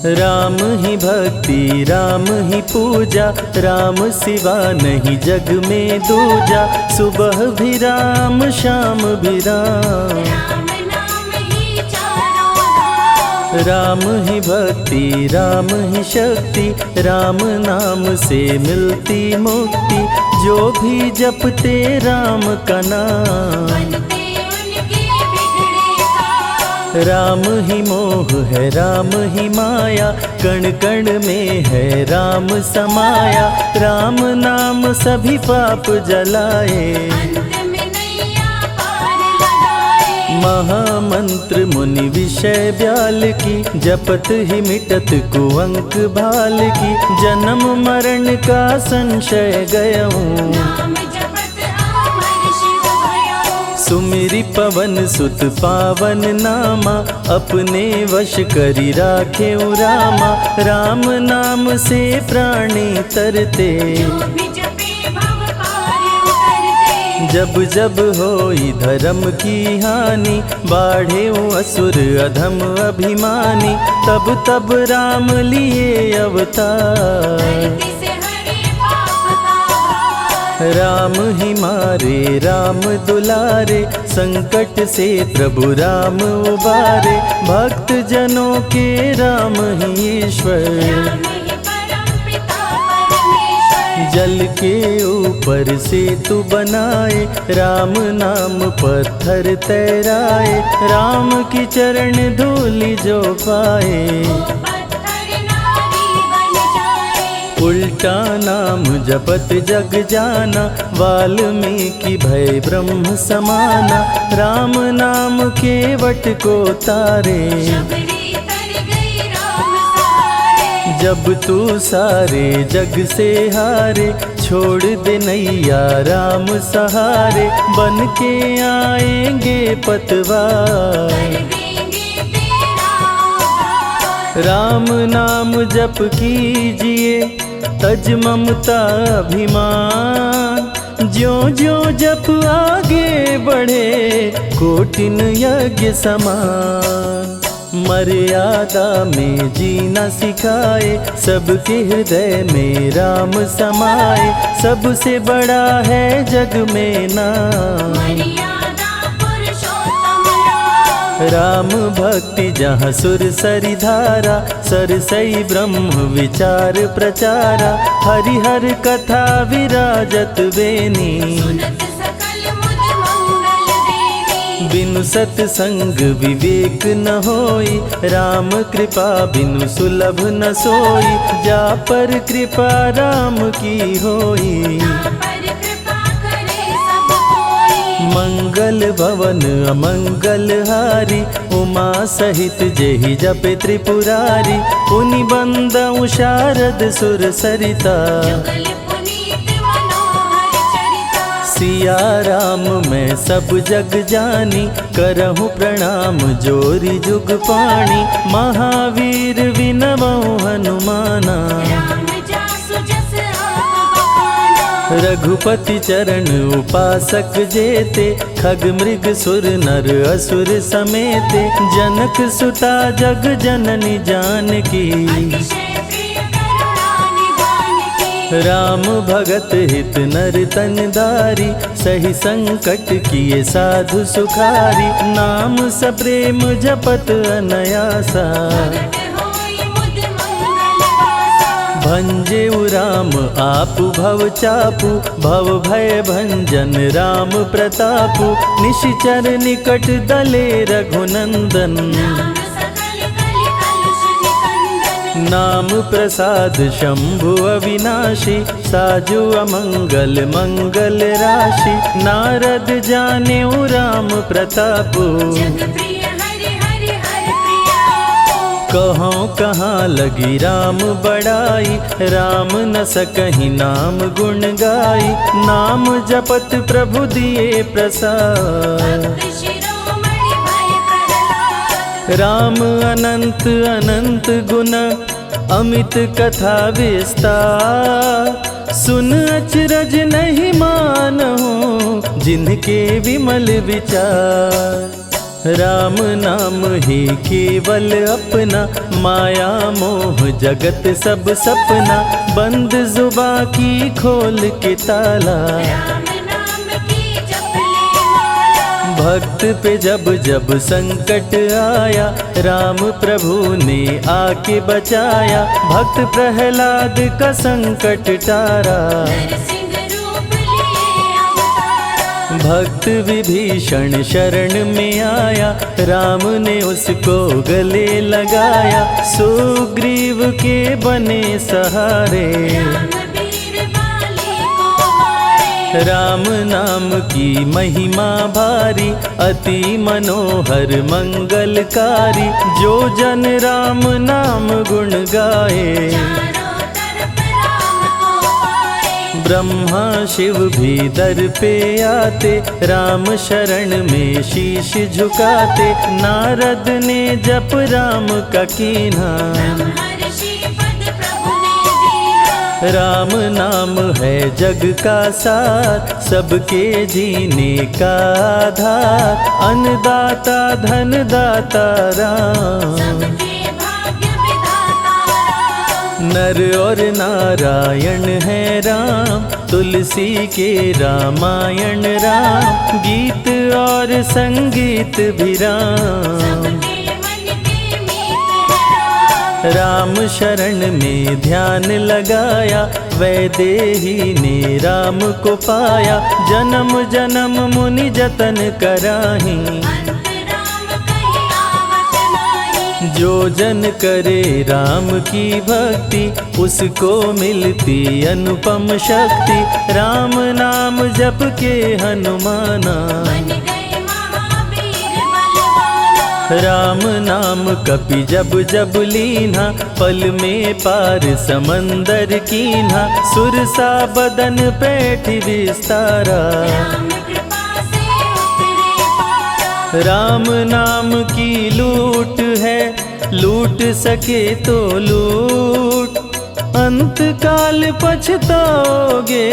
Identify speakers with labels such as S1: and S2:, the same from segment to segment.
S1: राम ही भक्ति राम ही पूजा, राम सिवा नहीं जग में दूजा। सुबह भी राम शाम भी राम, राम ही भक्ति राम ही शक्ति, राम नाम से मिलती मुक्ति। जो भी जपते राम का नाम, राम ही मोह है राम ही माया, कण कण में है राम समाया। राम नाम सभी पाप जलाए, महामंत्र मुनि विषय ब्याल की, जपत ही मिटत कुअंक भाल की। जन्म मरण का संशय गयऊं, सुमिरि पवन सुत पावन नामा। अपने वश करी राखे रामा, राम नाम से प्राणी तरते। जब जब होई धर्म की हानि, बाढ़े असुर अधम अभिमानी। तब तब राम लिए अवतार, राम ही मारे राम दुलारे। संकट से प्रभु राम उबारे, भक्त जनों के राम ही ईश्वर। जल के ऊपर सेतु बनाए, राम नाम पत्थर तैराए। राम की चरण धूलि जो पाए, उल्टा नाम जपत जग जाना। वाल्मीकि भय ब्रह्म समाना, राम नाम के वट को तारे। जब तू सारे जग से हारे, छोड़ दे नैया राम सहारे। बन के आएंगे पतवार, राम नाम जप कीजिए तज ममता अभिमान। ज्यों ज्यों जप आगे बढ़े, कोटिन यज्ञ समान। मर्यादा में जीना सिखाए, सबके हृदय में राम समाए। सबसे बड़ा है जग में नाम, राम भक्ति जहाँ सुर सरि धारा। सरसई ब्रह्म विचार प्रचारा, हरिहर कथा विराजत बेनी। बिनु सत्संग विवेक न होई, राम कृपा बिनु सुलभ न सोई। जा पर कृपा राम की होई, मंगल भवन अमंगल हारी। उमा सहित जेहि जपे त्रिपुरारी, पुनि बंदउ शारद सुर सरिता। सिया राम मैं सब जग जानी, करहूँ प्रणाम जोरी जुग पाणी। महावीर विनवऊँ हनुमाना, रघुपति चरण उपासक जेते। खग मृग सुर नर असुर समेते, जनक सुता जग जननी जानकी। राम भगत हित नर तन दारी, सही संकट किए साधु सुखारी। नाम सप्रेम जपत अनयासा, भंजेउ राम आपु भव चापु। भव भय भंजन राम प्रतापु, निशिचर निकट दले रघुनंदन। नाम प्रसाद शंभु अविनाशी, साजु अमंगल मंगल राशि। नारद जानेउ राम प्रतापु, कहाँ कहाँ लगी राम बड़ाई। राम न सकहि नाम गुण गाई, नाम जपत प्रभु दिए प्रसाद। राम अनंत अनंत गुण, अमित कथा विस्तार। सुन अचरज नहीं मानहु, जिनके विमल विचार। राम नाम ही केवल अपना, माया मोह जगत सब सपना, बंद जुबा की खोल के ताला,
S2: राम नाम की जप ले माला।
S1: भक्त पे जब जब संकट आया, राम प्रभु ने आके बचाया, भक्त प्रहलाद का संकट टारा,
S2: नरसिंह रूप लिए अवतारा।
S1: भक्त विभीषण शरण में आया, राम ने उसको गले लगाया, सुग्रीव के बने सहारे,
S2: राम वीर बाली को मारे।
S1: राम नाम की महिमा भारी, अति मनोहर मंगलकारी, जो जन राम नाम गुण गाए,
S2: चारों तरफ राम को पाए।
S1: ब्रह्मा शिव भी दर पे आते, राम शरण में शीश झुकाते, नारद ने जप राम का कीन्हा,
S2: ब्रह्मर्षि पद प्रभु ने दीना।
S1: राम नाम है जग का सार, सबके जीने का आधार, अन्नदाता धनदाता राम,
S2: सबके भाग्य विधाता राम।
S1: नर और नारायण है राम, तुलसी के रामायण राम, गीत और संगीत भी राम,
S2: सबके मन के मीत है राम।
S1: राम शरण में ध्यान लगाया, वैदेही ने राम को पाया, जन्म जन्म मुनि जतन कराही,
S2: अंत राम कहीं आवत नाही।
S1: जो जन करे राम की भक्ति, उसको मिलती अनुपम शक्ति, राम नाम जप के हनुमाना,
S2: बन गए महावीर बलवाना।
S1: राम नाम कपि जब जब लीन्हा, पल में पार समंदर कीन्हा, सुरसा बदन पैठ विस्तारा,
S2: राम कृपा से उतरे पारा।
S1: राम नाम की लूट है, लूट सके तो लूट, अंत काल पछताओगे,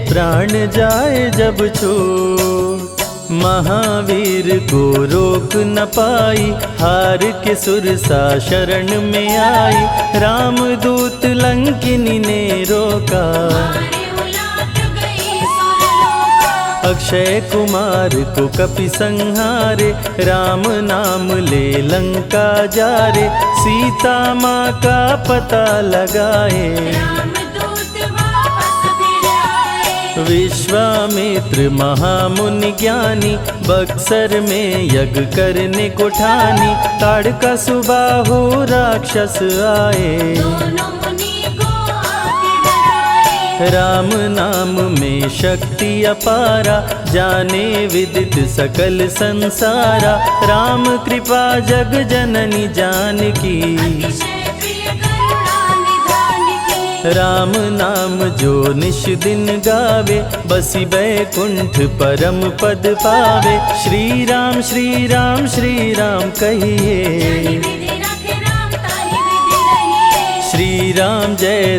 S1: प्राण जाए जब छूट, महावीर को रोक न पाई, हार के सुरसा शरण में आई, रामदूत लंकिनी ने रोका,
S2: मारे उलाट गई सुरलोका।
S1: अक्षय कुमार को कपि संहारे, राम नाम ले लंका जारे, सीता माँ का पता लगाए,
S2: रामदूत वापस फिर आए।
S1: विश्वामित्र महामुनि ज्ञानी, बक्सर में यज्ञ करने को ठानी, ताड़का सुबाहु राक्षस आए,
S2: दोनों मुनि को आके डराए।
S1: राम नाम में शक्ति अपारा, जाने विदित सकल संसारा, राम कृपा जग जननी जानकी,
S2: अतिशय प्रिय करुणा निधान की।
S1: राम नाम जो निश दिन गावे, बसी बैकुंठ परम पद पावे, श्री राम श्री राम श्री राम कहिए,
S2: जाहि विधि रखे राम ताहि विधि रहिए।
S1: श्री राम जय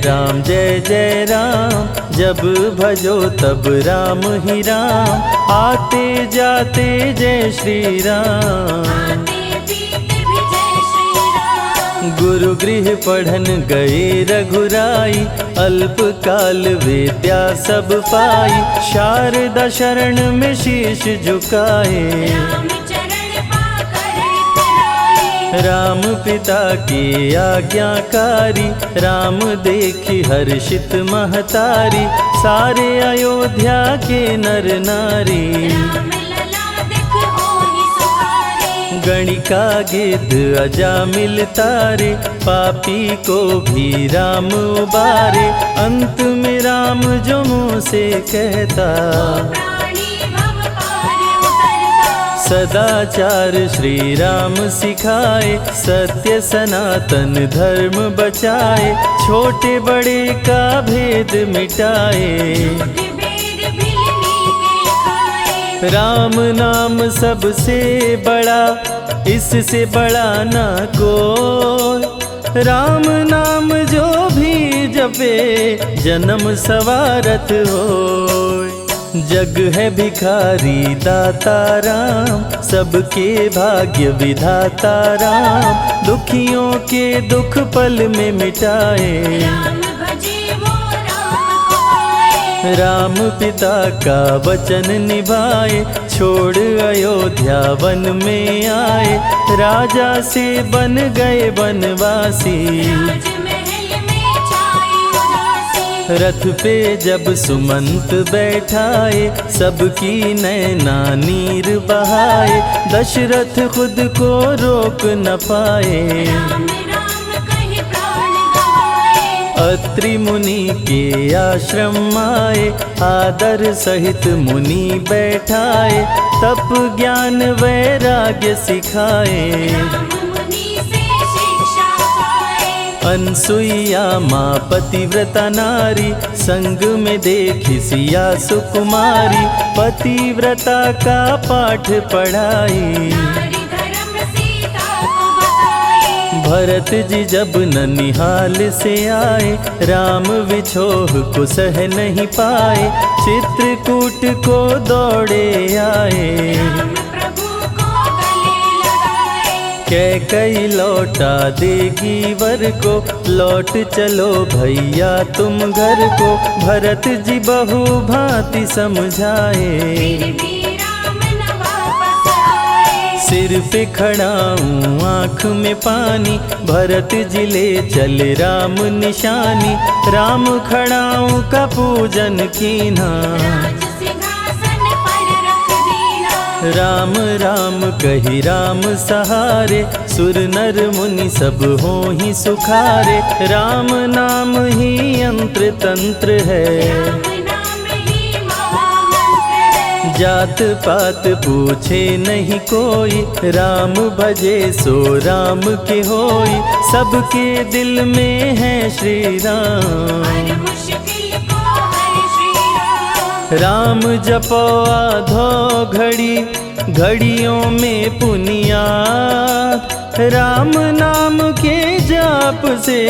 S1: जय राम, जब भजो तब राम ही राम, आते जाते जय श्री राम,
S2: आते पीते भी जय श्री राम।
S1: गुरु गृह पढ़न गए रघुराई, अल्प काल विद्या सब पाई, शारदा शरण में शीश झुकाए,
S2: राम चरण पाकर इतराए।
S1: राम पिता की आज्ञाकारी, राम देखी हर्षित महतारी, सारे अयोध्या के नर नारी,
S2: राम लला दिख होहि सुखारे।
S1: गणिका गिद्ध अजामिल तारे, पापी को भी राम उबारे, अंत में राम जो मुँह से कहता,
S2: प्राणी भव पार उतरता।
S1: सदाचार श्री राम सिखाए, सत्य सनातन धर्म बचाए, छोटे बड़े का भेद मिटाए,
S2: झूठ भेद भिलनी के खाए।
S1: राम नाम सबसे बड़ा, इससे बड़ा ना कोई, राम नाम जो भी जपे, जन्म सवारत होय, जग है भिखारी दाता राम, सबके भाग्य विधाता राम, दुखियों के दुख पल में मिटाए।
S2: राम भजे वो राम को पाए।
S1: राम पिता का वचन निभाए, छोड़ अयोध्या वन में आए, राजा से बन गए वनवासी।
S2: राजमहल में छाई उदासी।
S1: रथ पे जब सुमंत बैठाए, सबकी नैना नीर बहाए, दशरथ खुद को रोक न पाए।
S2: राम राम कहे प्राण गवाए।
S1: अत्रि मुनि के आश्रम आए, आदर सहित मुनि बैठाए, तप ज्ञान वैराग्य सिखाए।
S2: राम मुनि से शिक्षा पाए।
S1: अनसुईया माँ पतिव्रता नारी, संग में देखी सिया सुकुमारी, पतिव्रता का पाठ पढ़ाई।
S2: नारी धर्म सीता को बताए।
S1: भरत जी जब ननिहाल से आए, राम विछोह को सह नहीं पाए, चित्रकूट को दौड़े आए।
S2: राम प्रभु को गले लगाए।
S1: कैकई लौटा देगी वर को, लौट चलो भैया तुम घर को, भरत जी बहु भांति समझाए।
S2: फिर भी राम न वापस आए।
S1: सिर पे खड़ाऊं आँख में पानी, भरत जी ले चले राम निशानी, राम खड़ाऊं का पूजन कीना।
S2: राज सिंहासन पर रख दीना।
S1: राम राम कही राम सहारे, सुर नर मुनि सब हो ही सुखारे, राम नाम ही यंत्र तंत्र है।
S2: राम नाम ही महामंत्र है।
S1: जात पात पूछे नहीं कोई, राम भजे सो राम के होई, सबके दिल में है श्री राम।
S2: हर मुश्किल को हर श्री राम।
S1: राम जपो आधो घड़ी, घड़ियों में पुनियात, राम नाम के जाप से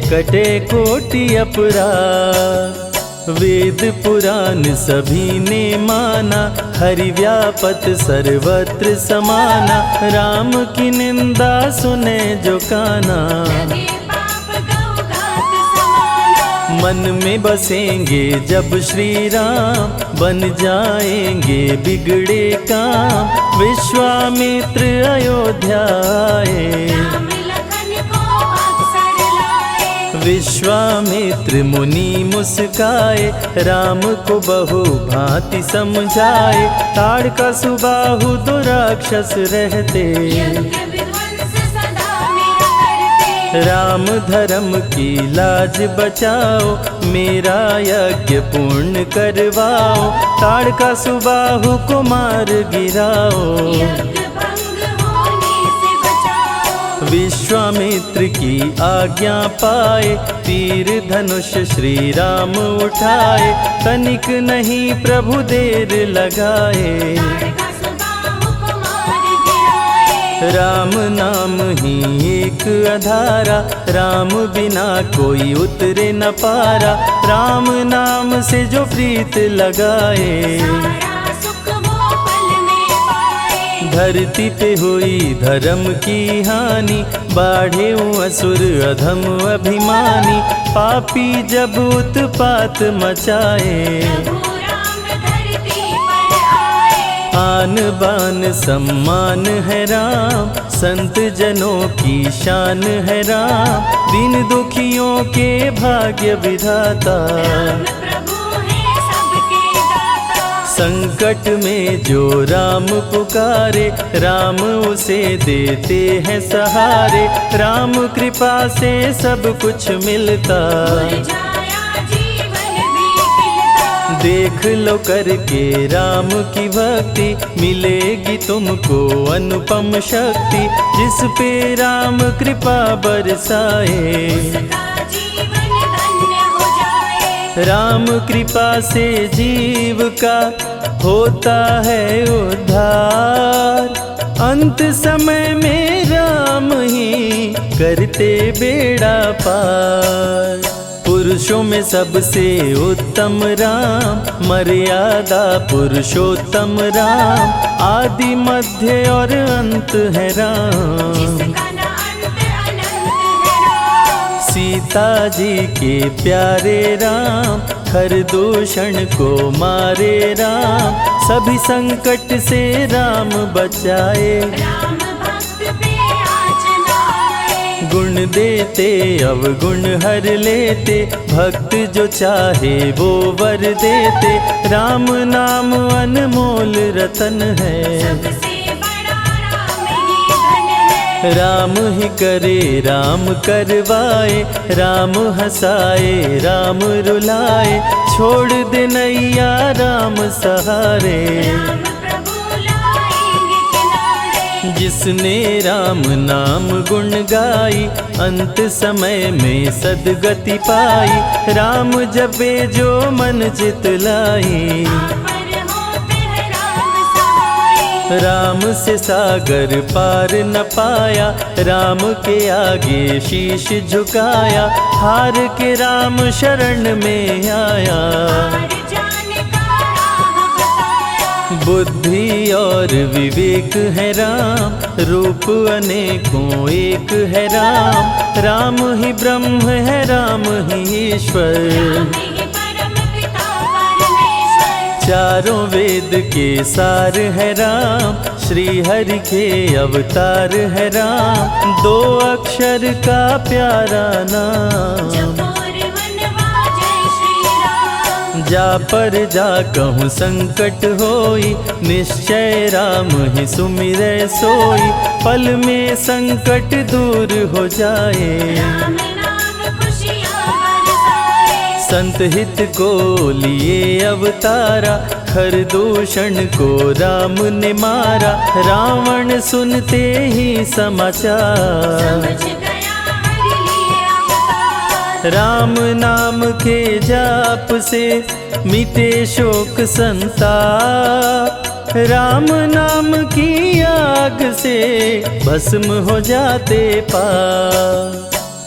S1: कटे कोटि अपराध। वेद पुराण सभी ने माना, हरि व्यापत सर्वत्र समाना, राम की निंदा सुने जो काना।
S2: लगे पाप गौ घात समाना।
S1: मन में बसेंगे जब श्री राम, बन जाएंगे बिगड़े काम, विश्वामित्र अयोध्या आए।
S2: राम लखन को अवसर लाए।
S1: विश्वामित्र मुनि मुस्काए, राम को बहु भांति समझाए, ताड़का सुबाहु दो राक्षस रहते,
S2: यज्ञ विध्वंस सदा मेरा करते।
S1: राम धर्म की लाज बचाओ, मेरा यज्ञ पूर्ण करवाओ, ताड़का सुबाहु को मार गिराओ।
S2: यज्ञ भंग होने से बचाओ।
S1: विश्वामित्र की आज्ञा पाए, तीर धनुष श्री राम उठाए, तनिक नहीं प्रभु देर लगाए।
S2: ताड़का सुबाहु को मार गिराए।
S1: राम नाम ही एक आधारा, राम बिना कोई उतरे न पारा, राम नाम से जो प्रीत लगाए।
S2: सारा सुख वो पल में पाए।
S1: धरती पे हुई धर्म की हानि, बाढ़े असुर अधम अभिमानी, पापी जब उत्पात मचाए।
S2: प्रभु राम धरती पर आए।
S1: आन बान सम्मान है राम, संत जनों की शान है राम, दीन दुखियों के भाग्य विधाता।
S2: राम प्रभु है सबके दाता।
S1: संकट में जो राम पुकारे, राम उसे देते हैं सहारे, राम कृपा से सब कुछ मिलता।
S2: मुरझाया जीवन भी खिलता।
S1: देख लो करके राम की भक्ति, मिलेगी तुमको अनुपम शक्ति, जिस पे राम कृपा बरसाए।
S2: उसका जीवन धन्य हो जाए।
S1: राम कृपा से जीव का होता है उद्धार, अंत समय में राम ही करते बेड़ा पार। पुरुषों में सबसे उत्तम राम, मर्यादा पुरुषोत्तम राम, आदि मध्य और अंत है राम।
S2: जिसका न अंत अनंत है राम।
S1: सीता जी के प्यारे राम, खरदूषण को मारे राम, सभी संकट से राम बचाए।
S2: राम भक्त पे आँच न आए।
S1: गुण देते अवगुण हर लेते, भक्त जो चाहे वो वर देते। राम नाम अनमोल रतन है,
S2: सबसे बड़ा राम ही धन है।
S1: राम ही करे राम करवाए, राम हंसाए राम रुलाए, छोड़ दे नैया राम सहारे।
S2: राम प्रभु लाएंगे किनारे।
S1: जिसने राम नाम गुण गाई, अंत समय में सदगति पाई। राम जपे जो मन चित लाई,
S2: पर होते हैं राम सहाय।
S1: राम से सागर पार न पाया, राम के आगे शीश झुकाया। हार के राम शरण में आया,
S2: हार जाने का राह बताया।
S1: बुद्धि और विवेक है राम, रूप अनेकों एक है राम। राम ही ब्रह्म है राम ही ईश्वर,
S2: राम ही परम पिता परमेश्वर।
S1: चारों वेद के सार है राम, श्री हरि के अवतार है राम। दो अक्षर का प्यारा नाम,
S2: जपोर वनवा जय श्री राम।
S1: जा पर जा कहूँ संकट होई, निश्चय राम ही सुमिरै सोई। पल में संकट दूर हो जाए,
S2: राम नाम खुशियाँ बरसाए।
S1: संत हित को लिए अवतारा, खरदूषण को राम ने मारा। रावण सुनते ही समाचार,
S2: समझ गया हरि लिए अवतार।
S1: राम नाम के जाप से मिटे शोक संताप। राम नाम की आग से भस्म हो जाते पाप।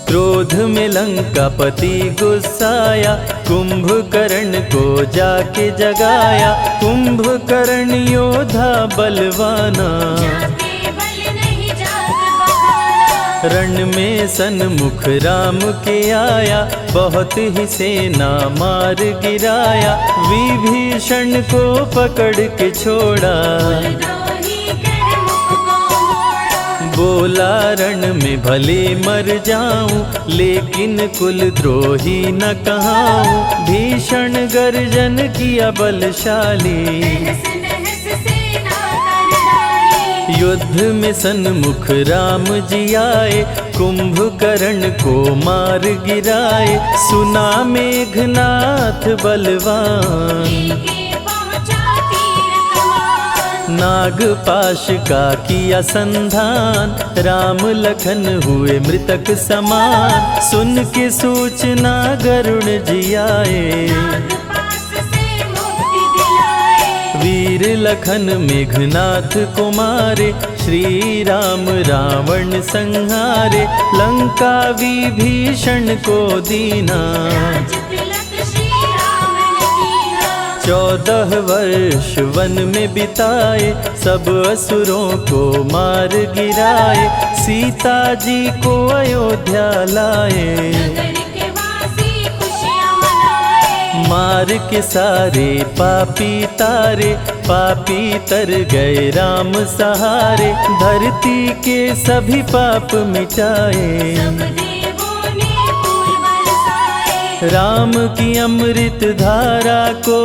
S1: क्रोध में लंकापति गुस्साया, कुंभकर्ण को जाके जगाया। कुंभकर्ण योद्धा बलवाना,
S2: जाके बल नहीं जाग बहाना।
S1: रण में सन्मुख राम के आया, बहुत ही सेना मार गिराया। विभीषण को पकड़ के छोड़ा,
S2: द्रोही कर मुख को मोड़ा।
S1: बोला रण में भले मर जाऊं, लेकिन कुल द्रोही न कहाऊं। भीषण गर्जन किया बलशाली,
S2: तहस नहस सेना कर डाली।
S1: युद्ध में सन्मुख राम जी आए, कुंभकर्ण को मार गिराए। सुना मेघनाथ बलवान,
S2: लेके पहुँचा तीर कमान।
S1: नागपाश का किया संधान, राम लखन हुए मृतक समान। सुन के सूचना गरुड़ जी आए,
S2: नागपाश से मुक्ति दिलाए।
S1: वीर लखन मेघनाथ को मारे। श्री राम रावण संहारे, लंका विभीषण को दीना।
S2: राज तिलक श्री राम ने कीना।
S1: 14 वर्ष वन में बिताए, सब असुरों को मार गिराए। सीता जी को अयोध्या लाए,
S2: नगर के वासी खुशियाँ मनाए।
S1: मार के सारे पापी तारे। पापी तर गए राम सहारे, धरती के सभी पाप मिटाए।
S2: सब देवों ने फूल बरसाए।
S1: राम की अमृत धारा को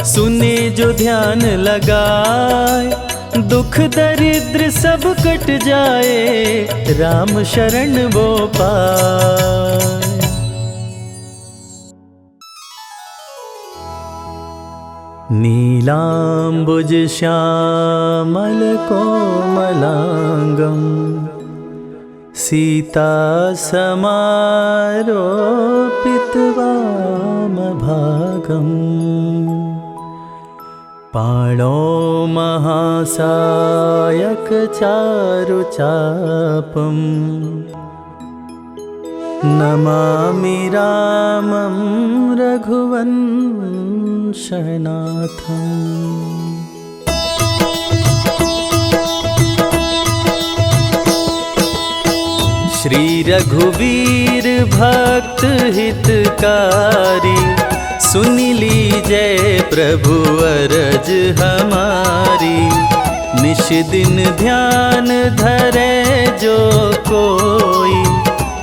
S1: सुने जो ध्यान लगाए। दुख दरिद्र सब कट जाए, राम शरण वो पाए। नीलाम्बुज श्यामल कोमलांगं, सीता समारोपित वामभागम्। पाणौ महासायक चारुचापम्, नमामि रामं रघुवंशनाथम्। श्री रघुवीर भक्त हितकारी, सुन लीजय प्रभु अरज हमारी। निश दिन ध्यान धरे जो कोई,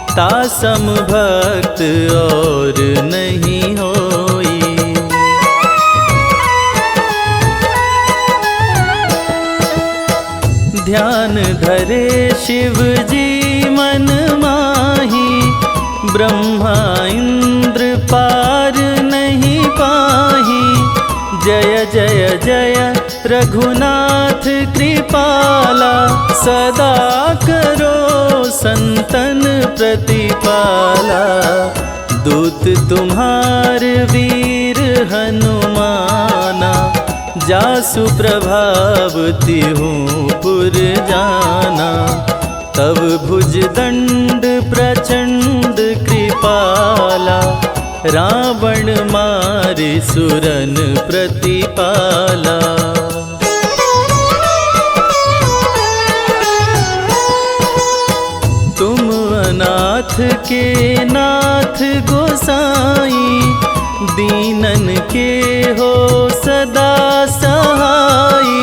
S1: तासम भक्त और नहीं होई। ध्यान धरे शिव जी मन माही, ब्रह्मा इंद्र पार नहीं पाही। जय जय जय रघुनाथ कृपाला, सदा करो संतन प्रतिपाला। दूत तुम्हार वीर हनुमाना, जासु प्रभाव तिहुँ पुर जाना। तब भुज दंड प्रचंड कृपाला, रावण मारि सुरन प्रतिपाला। तुम अनाथ के नाथ गोसाई, दीनन के हो सदा सहाई।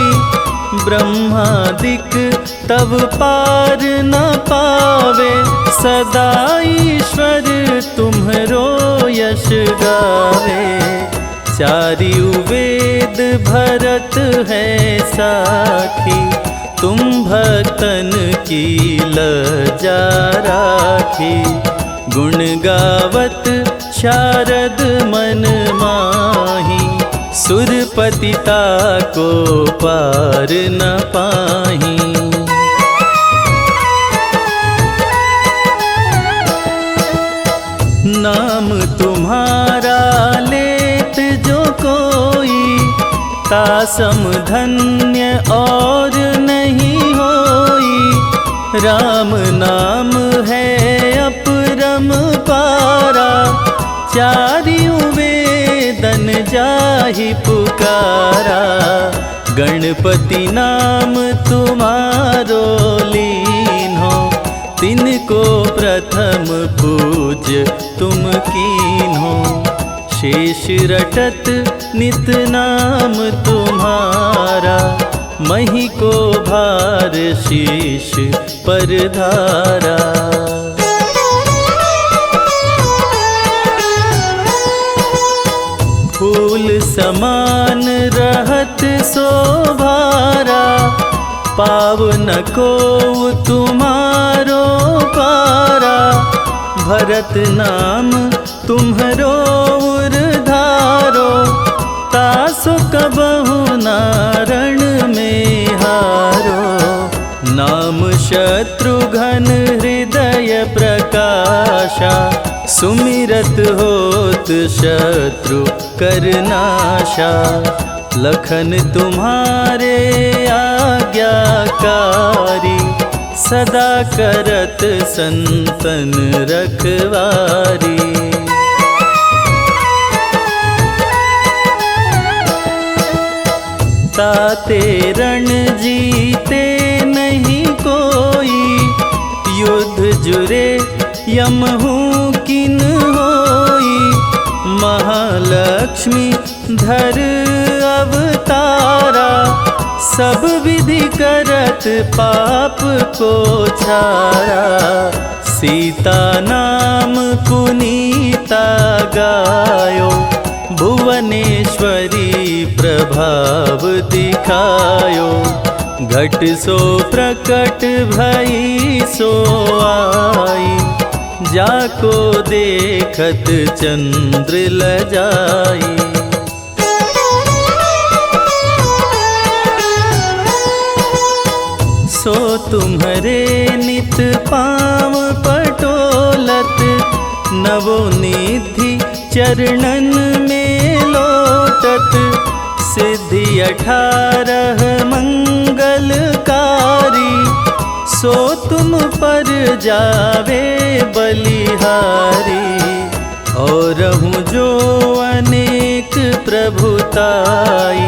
S1: ब्रह्मादिक तब पार न पावे, सदा ईश्वर तुम्हरो यश गावे। चारियु वेद भरत है साखी, तुम भक्तन की लजा राखी। गुण गावत शारद मन माही, सुरपतिता को पार न पाही। नाम तुम्हारा लेत जो कोई, तासम धन्य और नहीं होई। राम नाम है अपरम पारा, चारियु वेदन जाहि पुकारा। गणपति नाम तुम्हारो लीन्हो, तिनको प्रथम पूज्य तुम कीन्हो। शेष रटत नित नाम तुम्हारा, मही को भार शीश पर धारा। फूल समान रहत शोभारा, पावन को तुम्हारो पारा। भरत नाम तुम्हरो उरधारो, तासु कबहु नारण में हारो। नाम शत्रुघ्न हृदय प्रकाशा, सुमिरत होत शत्रु करनाशा। लखन तुम्हारे आज्ञाकारी, सदा करत संतन रखवारी। ताते रण जीते नहीं कोई, युद्ध जुरे यमहु किन होई। महालक्ष्मी धर अवतारा, सब विधि करत पाप को छारा। सीता नाम पुनीता गायो, भुवनेश्वरी प्रभाव दिखायो। घट सो प्रकट भई सो आई, जाको देखत चंद्र लजाई। सो तुम्हरे नित पाँव पटोलत, नवोनिधि चरणन में लोटत। सिद्धि 18 मंगलकारी, सो तुम पर जावे बलिहारी। और हूँ जो अनेक प्रभुताई,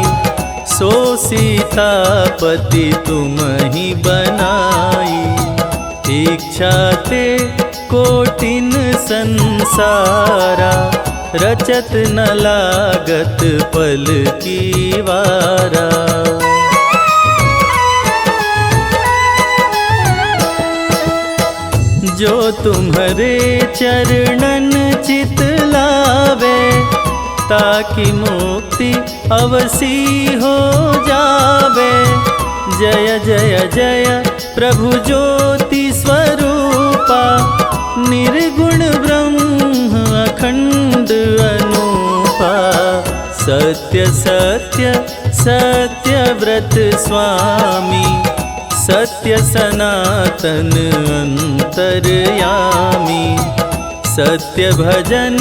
S1: सो सीतापति तुम ही बनाई। इच्छा ते कोटिन संसारा, रचत न लागत पल की वारा। जो तुम्हारे चरणन चित लावे, ताकि मुक्ति अवसी हो जावे। जय जय जय प्रभु ज्योति स्वरूपा, निर्गुण ब्रह्म अखंड अनूपा। सत्य सत्य सत्य व्रत स्वामी, सत्य सनातन अंतर्यामी। सत्य भजन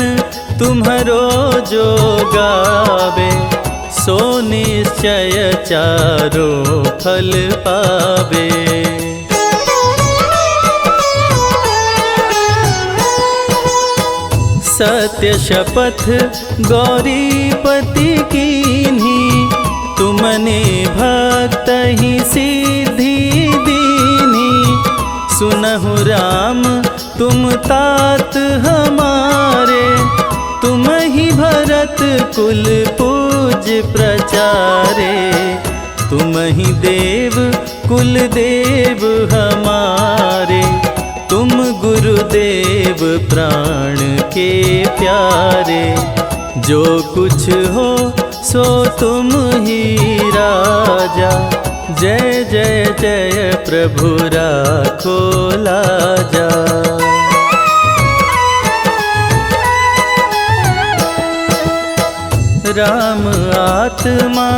S1: तुम्हारो जो गावे, सो निश्चय चारो फल पावे। सत्य शपथ गौरीपति कीन्ही, तुमने भक्त ही सिद्धि दीन्ही। सुनहु राम तुम तात हमारे, तुम ही भरत कुल पूज प्रचारे। तुम ही देव कुल देव हमारे, तुम गुरुदेव प्राण के प्यारे। जो कुछ हो सो तुम ही राजा, जय जय जय प्रभु राखो लाजा। राम आत्मा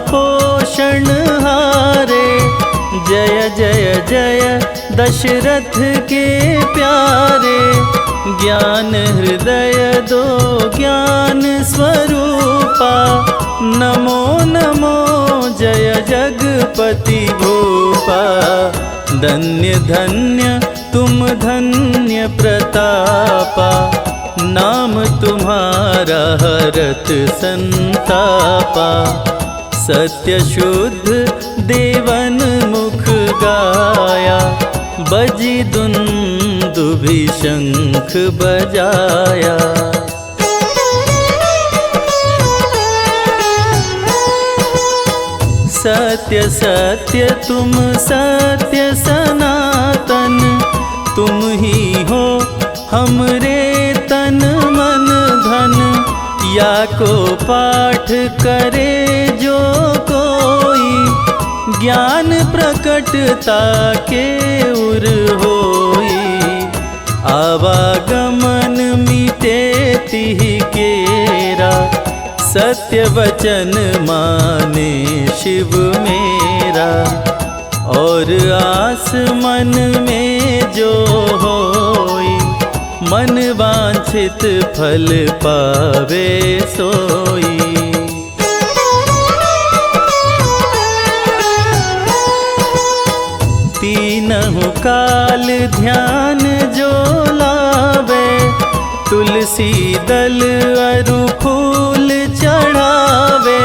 S1: पोषण हारे, जय जय जय दशरथ के प्यारे। ज्ञान हृदय दो ज्ञान स्वरूपा, नमो नमो जय जगपति भूपा। धन्य धन्य तुम धन्य प्रतापा, नाम तुम्हारा हरत संतापा। सत्य शुद्ध देवन मुख गाया, बजी दुंदुभि शंख बजाया। सत्य सत्य तुम सत्य सनातन, तुम ही हो हमरे तन मन धन। या को पाठ करे जो कोई, ज्ञान प्रकटता के उर होई। आवागमन मिटे तिहि केरा, सत्य वचन माने शिव मेरा। और आस मन में जो होई, मन वांछित फल पावे सोई। तीनहु काल ध्यान जो लावे, तुलसी दल अरु फूल चढ़ावे।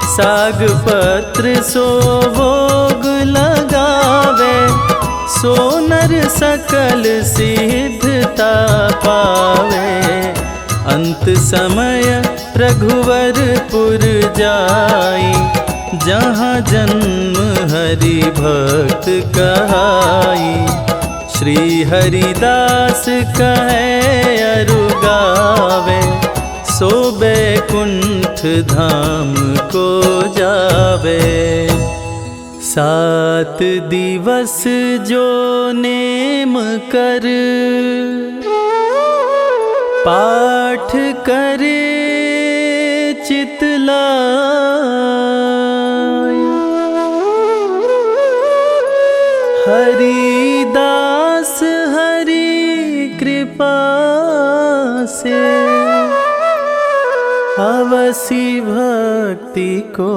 S1: साग पत्र सो भोग लगावे, सो नर सकल सिद्धता पावे। अंत समय रघुवरपुर जाई, जहाँ जन्म हरि भक्त कहाई। श्री हरिदास कहे अरु गावे, सो बैकुंठ धाम को जावे। 7 दिवस जो नेम कर, पाठ करे चितलाय। हरिदास हरि कृपा से, अवसी भक्ति को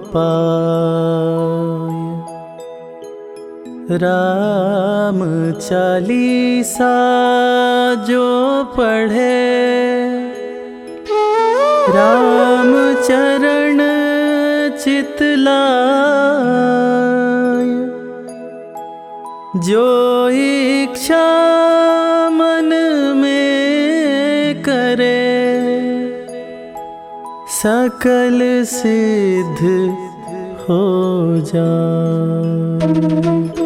S1: पाय। राम चालीसा जो पढ़े, राम चरण चित लाय। जो इच्छा मन में करे, सकल सिद्ध हो जाए।